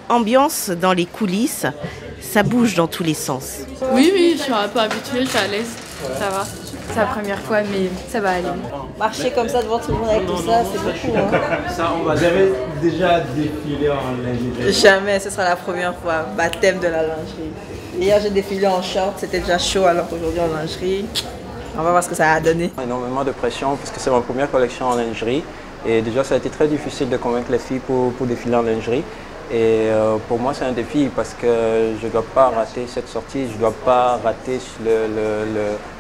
Ambiance dans les coulisses, ça bouge dans tous les sens. Oui, je suis un peu habituée, je suis à l'aise, ça va. C'est la première fois, mais ça va aller. Marcher comme ça devant tout le monde avec tout ça, c'est beaucoup. Hein. Ça, on va jamais déjà défiler en lingerie. Jamais, ce sera la première fois. Baptême de la lingerie. Hier, j'ai défilé en short, c'était déjà chaud, alors qu'aujourd'hui en lingerie, on va voir ce que ça a donné. Énormément de pression parce que c'est ma première collection en lingerie. Et déjà, ça a été très difficile de convaincre les filles pour défiler en lingerie. Et pour moi, c'est un défi parce que je ne dois pas rater cette sortie, je ne dois pas rater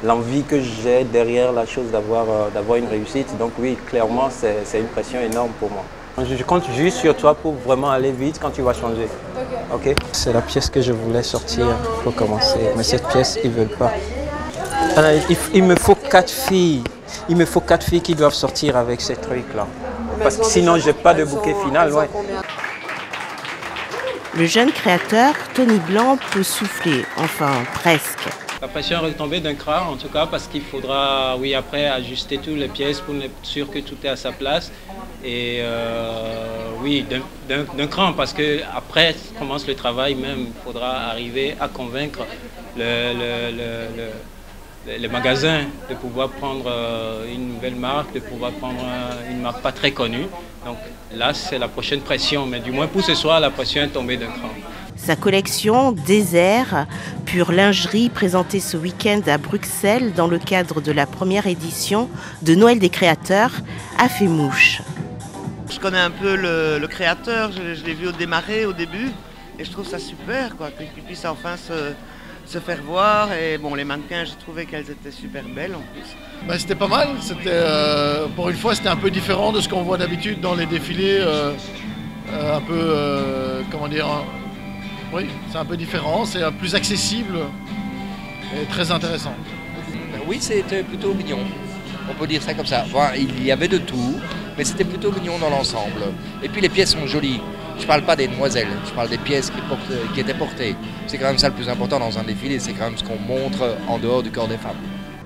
l'envie que j'ai derrière la chose d'avoir une réussite. Donc oui, clairement, c'est une pression énorme pour moi. Je compte juste sur toi pour vraiment aller vite quand tu vas changer. Ok. C'est la pièce que je voulais sortir pour commencer, mais cette pièce, ils ne veulent pas. Il me faut 4 filles. Il me faut 4 filles qui doivent sortir avec ces trucs-là. Parce que sinon, je n'ai pas de bouquet final. Ouais. Le jeune créateur, Tony Blanc, peut souffler, enfin presque. La pression est retombée d'un cran en tout cas parce qu'il faudra, oui, après ajuster toutes les pièces pour être sûr que tout est à sa place. Et oui, d'un cran parce que après commence le travail même. Il faudra arriver à convaincre les magasins de pouvoir prendre une nouvelle marque, de pouvoir prendre une marque pas très connue. Donc là, c'est la prochaine pression, mais du moins pour ce soir, la pression est tombée d'un cran. Sa collection Désert, pure lingerie, présentée ce week-end à Bruxelles dans le cadre de la première édition de Noël des créateurs, a fait mouche. Je connais un peu le créateur, je l'ai vu au démarrer au début, et je trouve ça super qu'il puisse enfin se faire voir. Et bon, les mannequins, j'ai trouvé qu'elles étaient super belles en plus. Ben, c'était pas mal, pour une fois c'était un peu différent de ce qu'on voit d'habitude dans les défilés, un peu, comment dire, oui, c'est un peu différent, c'est plus accessible et très intéressant. Oui, c'était plutôt mignon, on peut dire ça comme ça. Bon, il y avait de tout, mais c'était plutôt mignon dans l'ensemble. Et puis les pièces sont jolies. Je ne parle pas des demoiselles, je parle des pièces qui étaient portées. C'est quand même ça le plus important dans un défilé, c'est quand même ce qu'on montre en dehors du corps des femmes.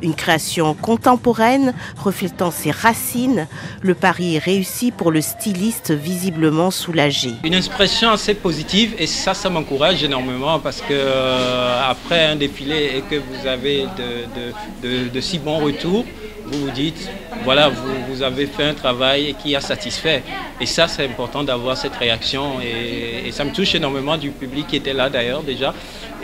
Une création contemporaine reflétant ses racines, le pari est réussi pour le styliste visiblement soulagé. Une expression assez positive et ça m'encourage énormément parce que après un défilé et que vous avez de si bons retours, vous vous dites, voilà, vous avez fait un travail qui a satisfait. Et ça, c'est important d'avoir cette réaction. Et ça me touche énormément du public qui était là d'ailleurs déjà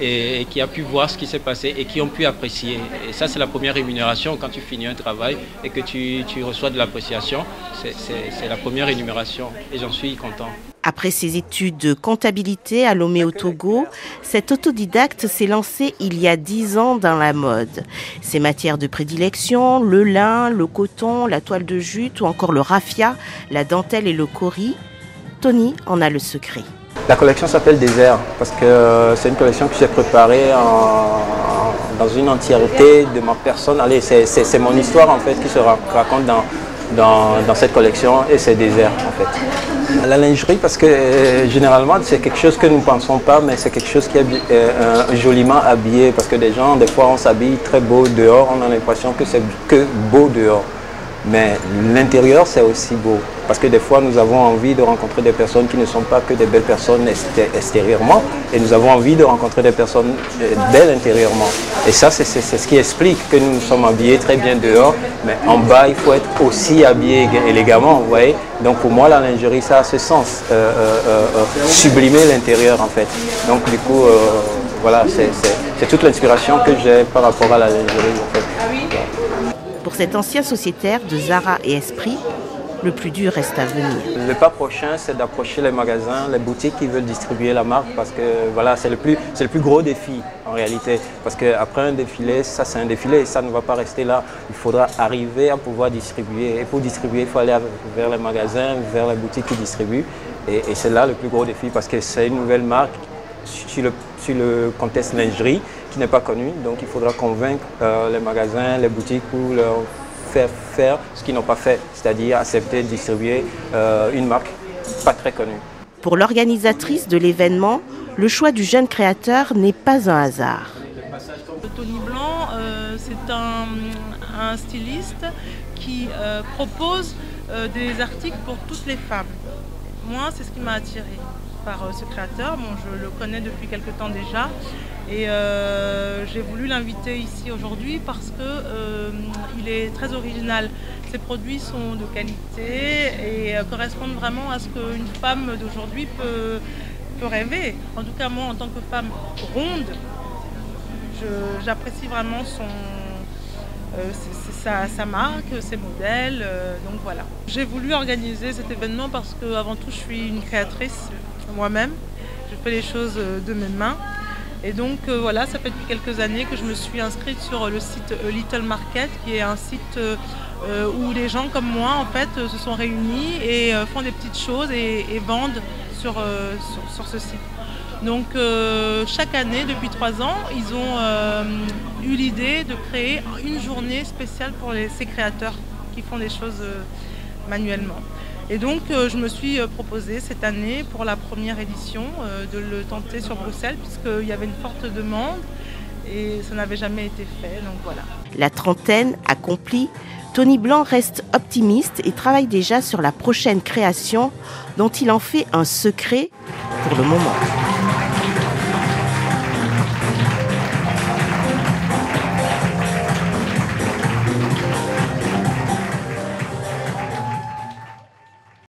et qui a pu voir ce qui s'est passé et qui ont pu apprécier. Et ça, c'est la première rémunération quand tu finis un travail et que tu reçois de l'appréciation. C'est la première rémunération et j'en suis content. Après ses études de comptabilité à Lomé au Togo, cet autodidacte s'est lancé il y a 10 ans dans la mode. Ses matières de prédilection, le lin, le coton, la toile de jute ou encore le raffia, la dentelle et le kori, Tony en a le secret. La collection s'appelle Désert parce que c'est une collection que j'ai préparée dans une entièreté de ma personne. Allez, c'est mon histoire en fait qui se raconte dans cette collection et c'est Désert en fait. La lingerie parce que généralement c'est quelque chose que nous ne pensons pas mais c'est quelque chose qui est joliment habillé parce que des gens des fois on s'habille très beau dehors, on a l'impression que c'est que beau dehors. Mais l'intérieur, c'est aussi beau. Parce que des fois, nous avons envie de rencontrer des personnes qui ne sont pas que des belles personnes extérieurement. Et nous avons envie de rencontrer des personnes belles intérieurement. Et ça, c'est ce qui explique que nous nous sommes habillés très bien dehors. Mais en bas, il faut être aussi habillé élégamment, vous voyez. Donc pour moi, la lingerie, ça a ce sens. Sublimer l'intérieur, en fait. Donc du coup, voilà, c'est toute l'inspiration que j'ai par rapport à la lingerie, en fait. Pour cet ancien sociétaire de Zara et Esprit, le plus dur reste à venir. Le pas prochain, c'est d'approcher les magasins, les boutiques qui veulent distribuer la marque parce que voilà, c'est le plus gros défi en réalité. Parce qu'après un défilé, ça c'est un défilé, ça ne va pas rester là. Il faudra arriver à pouvoir distribuer. Et pour distribuer, il faut aller vers les magasins, vers les boutiques qui distribuent. Et c'est là le plus gros défi parce que c'est une nouvelle marque sur le contexte lingerie qui n'est pas connu. Donc il faudra convaincre les magasins, les boutiques pour leur faire ce qu'ils n'ont pas fait, c'est-à-dire accepter de distribuer une marque pas très connue. Pour l'organisatrice de l'événement, le choix du jeune créateur n'est pas un hasard. Tony Blanc, c'est un styliste qui propose des articles pour toutes les femmes. Moi, c'est ce qui m'a attirée. par ce créateur. Bon, je le connais depuis quelque temps déjà et j'ai voulu l'inviter ici aujourd'hui parce qu'il est très original. Ses produits sont de qualité et correspondent vraiment à ce qu'une femme d'aujourd'hui peut rêver. En tout cas, moi, en tant que femme ronde, j'apprécie vraiment sa marque, ses modèles, donc voilà. J'ai voulu organiser cet événement parce qu'avant tout je suis une créatrice moi-même, je fais les choses de mes mains et donc voilà, ça fait depuis quelques années que je me suis inscrite sur le site Little Market qui est un site où les gens comme moi en fait se sont réunis et font des petites choses et vendent sur ce site. Donc chaque année, depuis 3 ans, ils ont eu l'idée de créer une journée spéciale pour ces créateurs qui font des choses manuellement. Et donc je me suis proposée cette année pour la première édition de le tenter sur Bruxelles puisqu'il y avait une forte demande et ça n'avait jamais été fait, donc voilà. La trentaine accomplie, Tony Blanc reste optimiste et travaille déjà sur la prochaine création dont il en fait un secret pour le moment.